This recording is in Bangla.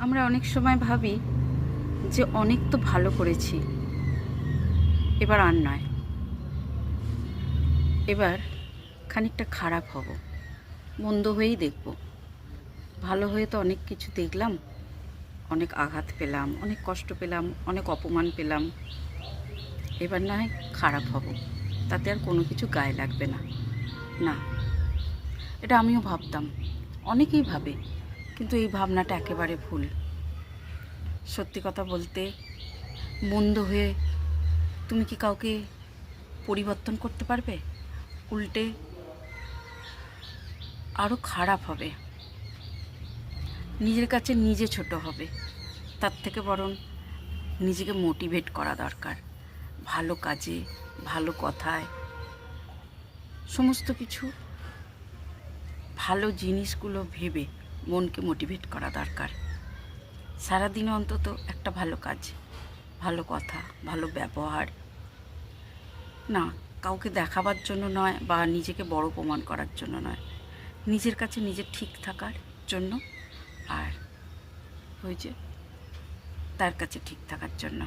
আমরা অনেক সময় ভাবি যে অনেক তো ভালো করেছি, এবার আর নয়, এবার খানিকটা খারাপ হব, মন্দ হয়েই দেখব। ভালো হয়ে তো অনেক কিছু দেখলাম, অনেক আঘাত পেলাম, অনেক কষ্ট পেলাম, অনেক অপমান পেলাম। এবার না হয় খারাপ হব, তাতে আর কোনো কিছু গায়ে লাগবে না। না, এটা আমিও ভাবতাম, অনেকেই ভাবে, কিন্তু এই ভাবনাটা একেবারে ভুল। সত্যি কথা বলতে, মন্দ হয়ে তুমি কি কাউকে পরিবর্তন করতে পারবে? উল্টে আরও খারাপ হবে, নিজের কাছে নিজে ছোট হবে। তার থেকে বরং নিজেকে মোটিভেট করা দরকার, ভালো কাজে, ভালো কথায়, সমস্ত কিছু ভালো জিনিসগুলো ভেবে মনকে মোটিভেট করা দরকার। সারাদিনে অন্তত একটা ভালো কাজ, ভালো কথা, ভালো ব্যবহার, না কাউকে দেখাবার জন্য নয় বা নিজেকে বড় প্রমাণ করার জন্য নয়, নিজের কাছে নিজে ঠিক থাকার জন্য, আর ওই যে তার কাছে ঠিক থাকার জন্য।